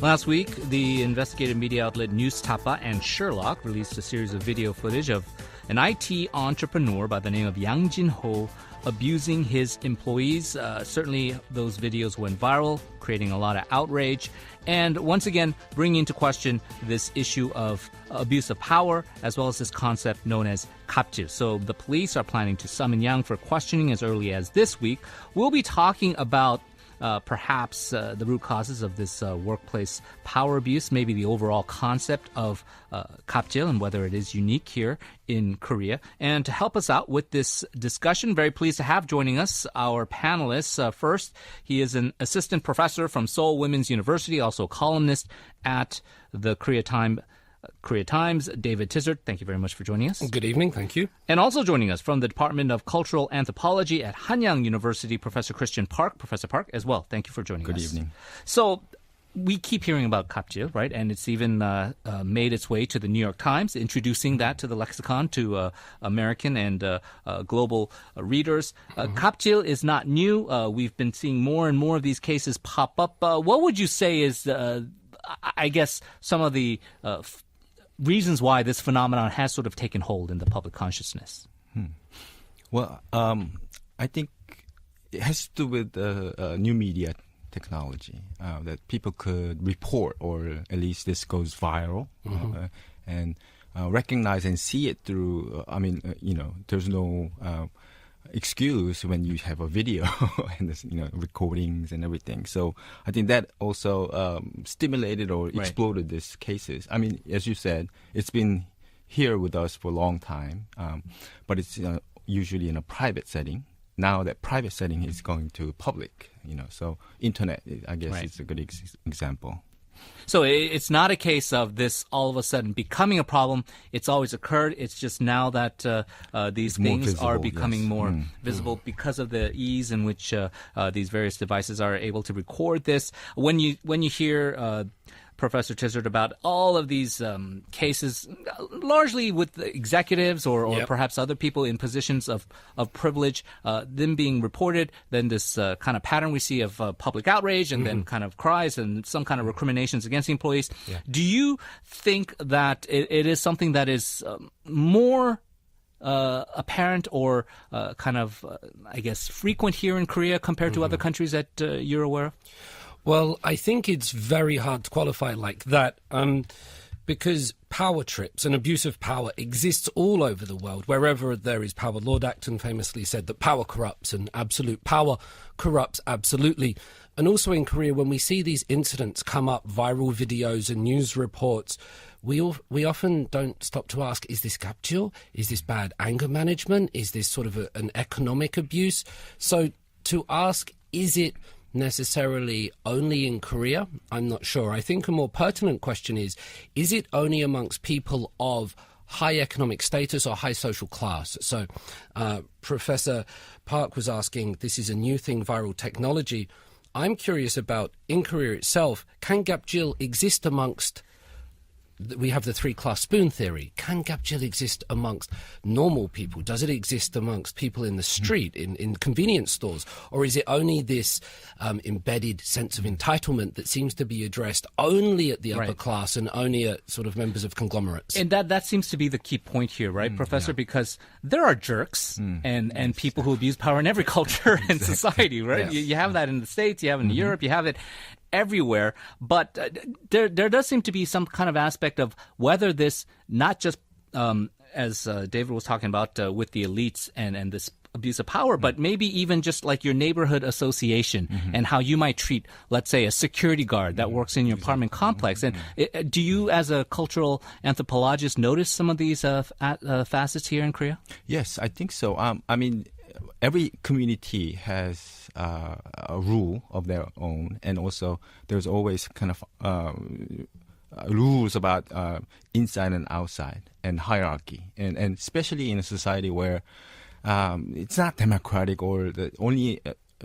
Last week, the investigative media outlet Newstapa and Sherlock released a series of video footage of an IT entrepreneur by the name of Yang Jin-ho abusing his employees. Certainly, those videos went viral, creating a lot of outrage, and once again, bringing into question this issue of abuse of power, as well as this concept known as Gapjil. So the police are planning to summon Yang for questioning as early as this week. We'll be talking about perhaps the root causes of this workplace power abuse, maybe the overall concept of Gapjil and whether it is unique here in Korea. And to help us out with this discussion, very pleased to have joining us our panelists. First, he is an assistant professor from Seoul Women's University, also a columnist at the Korea Times, David Tizzard. Thank you very much for joining us. Good evening, thank you. And also joining us from the Department of Cultural Anthropology at Hanyang University, Professor Christian Park. Professor Park as well, thank you for joining us. Good evening. So we keep hearing about Gapjil, right? And it's even made its way to the New York Times, introducing that to the lexicon to American and global readers. Gapjil is not new. We've been seeing more and more of these cases pop up. What would you say is, I guess, some of the reasons why this phenomenon has sort of taken hold in the public consciousness? Well, I think it has to do with new media technology, that people could report, or at least this goes viral, and recognize and see it through, there's no excuse when you have a video and this, recordings and everything. So I think that also stimulated or exploded these cases. I mean, as you said, it's been here with us for a long time, but it's usually in a private setting. Now that private setting is going to public, so internet, I guess, is a good example. So it's not a case of this all of a sudden becoming a problem. It's always occurred. It's just now that these things visible, are becoming more visible because of the ease in which these various devices are able to record this. When you hear Professor Tizzard about all of these cases, largely with the executives or perhaps other people in positions of privilege, them being reported, then this kind of pattern we see of public outrage and then kind of cries and some kind of recriminations against the employees. Yeah. Do you think that it is something that is more apparent or I guess, frequent here in Korea compared to other countries that you're aware of? Well, I think it's very hard to qualify like that because power trips and abuse of power exists all over the world. Wherever there is power, Lord Acton famously said that power corrupts and absolute power corrupts absolutely. And also in Korea, when we see these incidents come up, viral videos and news reports, we often don't stop to ask, is this Gapjil? Is this bad anger management? Is this sort of an economic abuse? So to ask, is it necessarily only in Korea? I'm not sure. I think a more pertinent question is it only amongst people of high economic status or high social class? So Professor Park was asking, this is a new thing, viral technology. I'm curious about, in Korea itself, can Gapjil exist amongst, we have the three-class spoon theory. Can Gapjil exist amongst normal people? Does it exist amongst people in the street, in convenience stores? Or is it only this embedded sense of entitlement that seems to be addressed only at the upper class and only at sort of members of conglomerates? And that seems to be the key point here, right, Professor? Yeah. Because there are jerks and people who abuse power in every culture and society, right? Yes. You have that in the States, you have it in Europe, you have it everywhere, but there does seem to be some kind of aspect of whether this, not just as David was talking about with the elites and this abuse of power, but maybe even just like your neighborhood association and how you might treat, let's say, a security guard that works in your apartment complex. And do you, as a cultural anthropologist, notice some of these facets here in Korea? Yes, I think so. I mean, every community has a rule of their own, and also there's always kind of rules about inside and outside and hierarchy, and especially in a society where it's not democratic, or only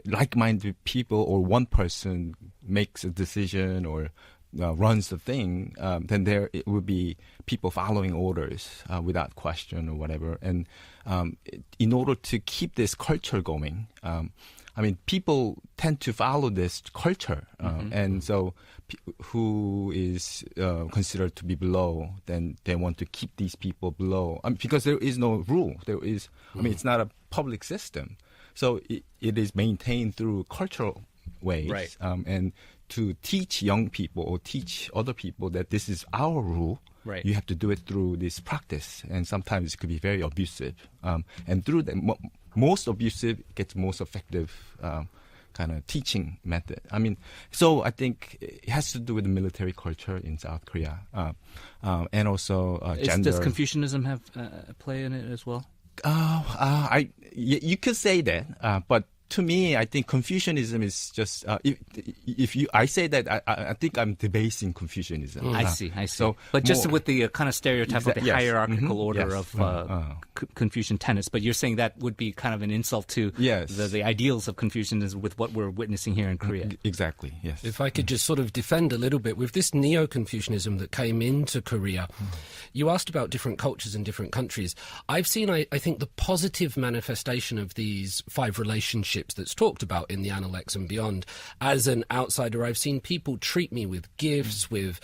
like-minded people or one person makes a decision or runs the thing, then there it would be people following orders without question or whatever. And in order to keep this culture going, I mean, people tend to follow this culture, and so who is considered to be below, then they want to keep these people below. I mean, because there is no rule. There is, I mean, it's not a public system, so it is maintained through cultural ways, Right. And to teach young people or teach other people that this is our rule. Right. You have to do it through this practice, and sometimes it could be very abusive. And through the most abusive gets most effective kind of teaching method. I mean, so I think it has to do with the military culture in South Korea, and also gender. Does Confucianism have a play in it as well? You could say that, but to me, I think Confucianism is just I say that I think I'm debasing Confucianism. I see. So, but just more, with the kind of stereotype of the yes. hierarchical order Yes. of Confucian tenets, but you're saying that would be kind of an insult to Yes. the ideals of Confucianism with what we're witnessing here in Korea. Exactly. Yes. If I could just sort of defend a little bit with this neo-Confucianism that came into Korea, you asked about different cultures in different countries. I've seen, I think, the positive manifestation of these 5 relationships that's talked about in the Analects and beyond. As an outsider, I've seen people treat me with gifts, with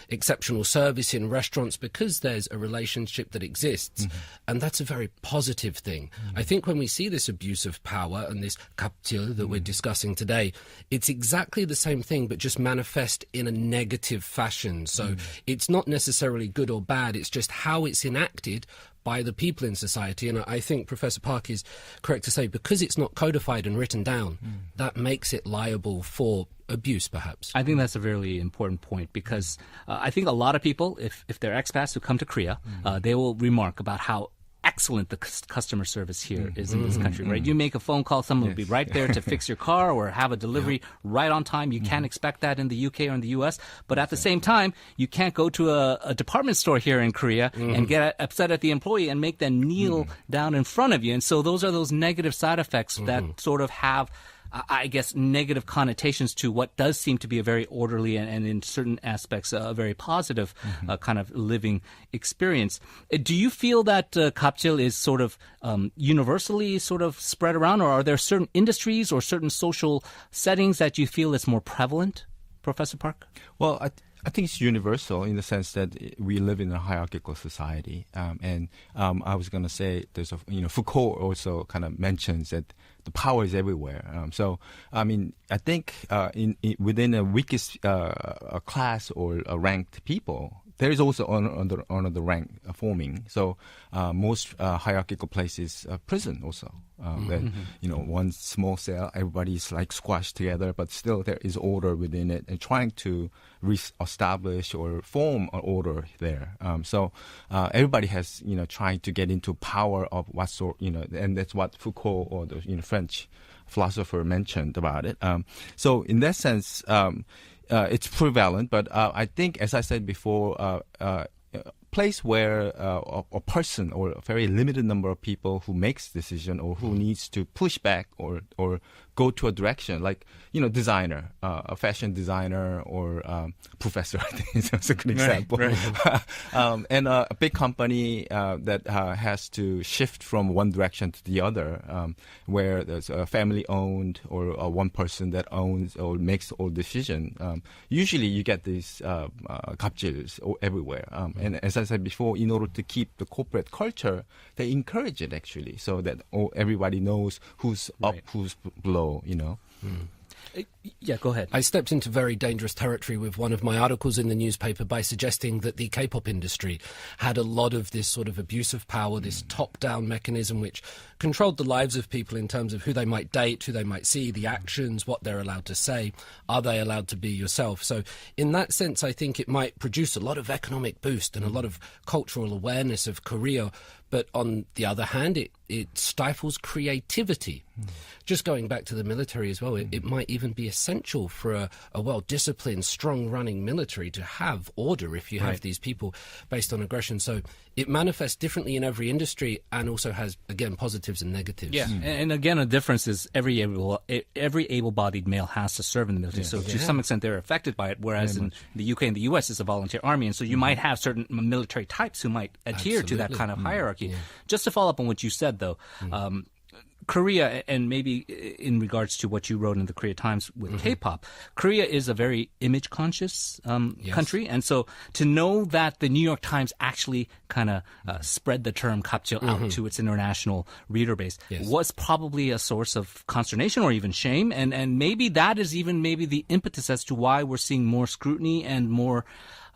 exceptional service in restaurants because there's a relationship that exists. And that's a very positive thing. I think when we see this abuse of power and this Gapjil that we're discussing today, it's exactly the same thing but just manifest in a negative fashion. So it's not necessarily good or bad, it's just how it's enacted by the people in society. And I think Professor Park is correct to say, because it's not codified and written down, that makes it liable for abuse, perhaps. I think that's a really important point because I think a lot of people, if they're expats who come to Korea, they will remark about how excellent the customer service here is in this country, right? You make a phone call, someone will be right there to fix your car or have a delivery right on time. You can't expect that in the UK or in the US. But at the same time, you can't go to a department store here in Korea and get upset at the employee and make them kneel down in front of you. And so those are those negative side effects that sort of have I guess, negative connotations to what does seem to be a very orderly and in certain aspects, a very positive kind of living experience. Do you feel that Gapjil is sort of universally sort of spread around, or are there certain industries or certain social settings that you feel is more prevalent, Professor Park? Well, I think it's universal in the sense that we live in a hierarchical society, and I was going to say there's Foucault also kind of mentions that the power is everywhere. So I mean, I think within a weakest class or ranked people, there is also another rank forming. So most hierarchical places, prison also. That one small cell, everybody's like squashed together, but still there is order within it, and trying to re-establish or form an order there. So everybody has trying to get into power of what sort, and that's what Foucault or the French philosopher mentioned about it. So in that sense, it's prevalent, but I think, as I said before, place where a person or a very limited number of people who makes decision or who needs to push back or go to a direction, like designer, a fashion designer or professor, I think that's a good example. Right. And a big company that has to shift from one direction to the other, where there's a family owned or one person that owns or makes all decision. Usually you get these Gapjils everywhere. And as I said before, in order to keep the corporate culture, they encourage it actually, so that everybody knows who's up, who's below. Yeah, go ahead. I stepped into very dangerous territory with one of my articles in the newspaper by suggesting that the K-pop industry had a lot of this sort of abuse of power, this top-down mechanism which controlled the lives of people in terms of who they might date, who they might see, the actions, what they're allowed to say, are they allowed to be yourself. So in that sense, I think it might produce a lot of economic boost and a lot of cultural awareness of Korea. But on the other hand, it stifles creativity. Just going back to the military as well, it might even be essential for a well-disciplined, strong-running military to have order if you have these people based on aggression. So it manifests differently in every industry and also has, again, positives and negatives. Yeah, and again, a difference is every able-bodied male has to serve in the military. So to some extent, they're affected by it. Whereas in the UK and the US, it's a volunteer army, and so you might have certain military types who might adhere to that kind of hierarchy. Yeah. Just to follow up on what you said, though. Korea, and maybe in regards to what you wrote in the Korea Times with K-pop, Korea is a very image-conscious country, and so to know that the New York Times actually kind of spread the term Gapjil out to its international reader base was probably a source of consternation or even shame, and maybe that is even maybe the impetus as to why we're seeing more scrutiny and more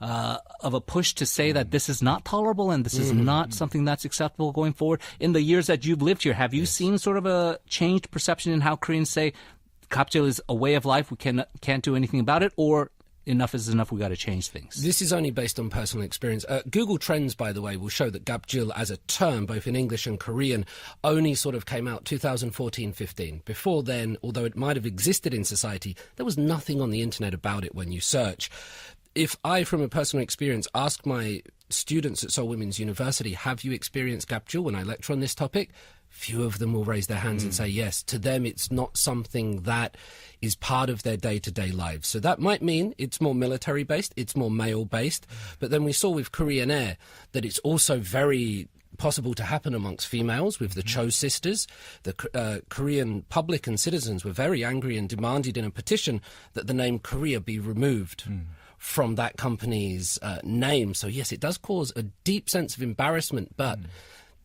of a push to say that this is not tolerable and this is not something that's acceptable going forward. In the years that you've lived here, have you seen sort of a changed perception in how Koreans say Gapjil is a way of life, we can't do anything about it, or enough is enough, we got to change things? This is only based on personal experience. Google Trends, by the way, will show that Gapjil as a term, both in English and Korean, only sort of came out 2014-15. Before then, although it might have existed in society, there was nothing on the internet about it when you search. If I, from a personal experience, ask my students at Seoul Women's University, have you experienced Gapjil when I lecture on this topic? Few of them will raise their hands and say yes. To them, it's not something that is part of their day-to-day lives. So that might mean it's more military-based, it's more male-based. But then we saw with Korean Air that it's also very possible to happen amongst females with the Cho sisters. The Korean public and citizens were very angry and demanded in a petition that the name Korea be removed from that company's name. So yes, it does cause a deep sense of embarrassment, but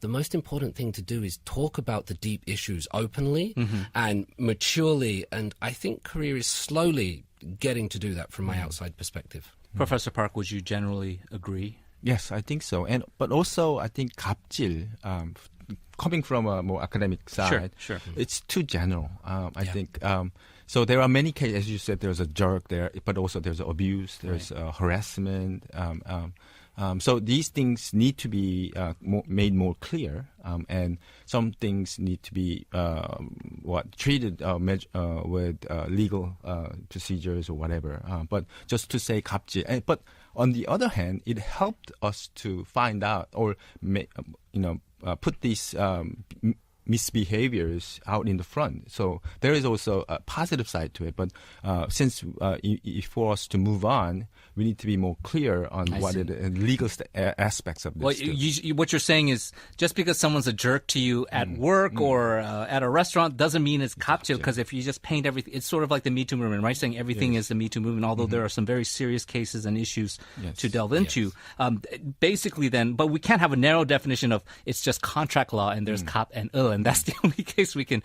the most important thing to do is talk about the deep issues openly and maturely, and I think Korea is slowly getting to do that from my outside perspective. Professor Park, would you generally agree? Yes, I think so. But also, I think Gapjil, coming from a more academic side, it's too general. I think so. There are many cases, as you said. There's a jerk there, but also there's abuse, there's harassment. So these things need to be made more clear, and some things need to be treated with legal procedures or whatever. But just to say Gapjil, but on the other hand, it helped us to find out or put these misbehaviors out in the front. So there is also a positive side to it. But since for us to move on, we need to be more clear on what are the legal aspects of this. Well, what you're saying is just because someone's a jerk to you at work or at a restaurant doesn't mean it's Gapjil, because if you just paint everything, it's sort of like the Me Too movement, right? Saying everything is the Me Too movement, although there are some very serious cases and issues to delve into. Basically then, but we can't have a narrow definition of it's just contract law and there's Gap and and that's the only case we can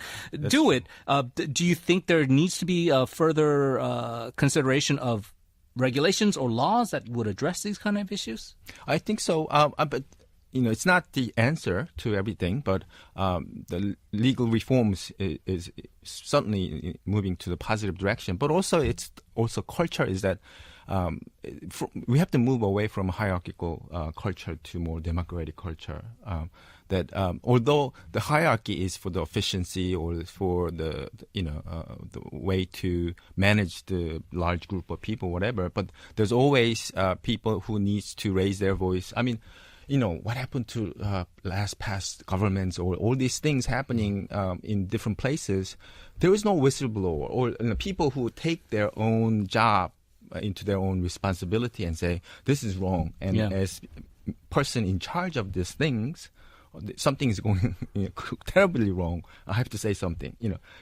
do it. Do you think there needs to be a further consideration of regulations or laws that would address these kind of issues? I think so. But it's not the answer to everything, but the legal reforms is certainly moving to the positive direction. But also, it's also culture is that we have to move away from hierarchical culture to more democratic culture. That although the hierarchy is for the efficiency or for the way to manage the large group of people, whatever, but there's always people who needs to raise their voice. I mean, what happened to past governments or all these things happening in different places? There is no whistleblower or people who take their own job into their own responsibility and say, this is wrong. And as person in charge of these things, something is going terribly wrong. I have to say something.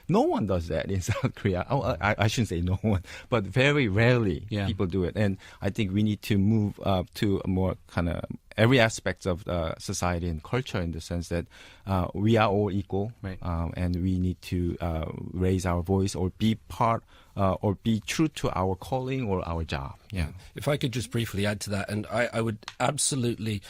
No one does that in South Korea. I shouldn't say no one, but very rarely people do it. And I think we need to move to a more kind of every aspect of society and culture in the sense that we are all equal, and we need to raise our voice or be part or be true to our calling or our job. Yeah. If I could just briefly add to that, and I would absolutely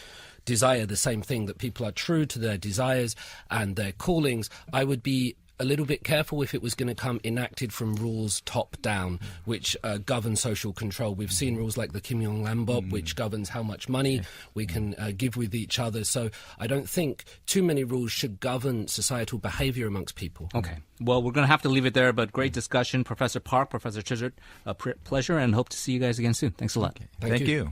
desire the same thing, that people are true to their desires and their callings. I would be a little bit careful if it was going to come enacted from rules top down, which govern social control. We've seen rules like the Kim Yong-Lambop, which governs how much money we can give with each other. So I don't think too many rules should govern societal behavior amongst people. Okay. Well, we're going to have to leave it there, but great discussion. Professor Park, Professor Tizzard, a pleasure, and hope to see you guys again soon. Thanks a lot. Okay. Thank you.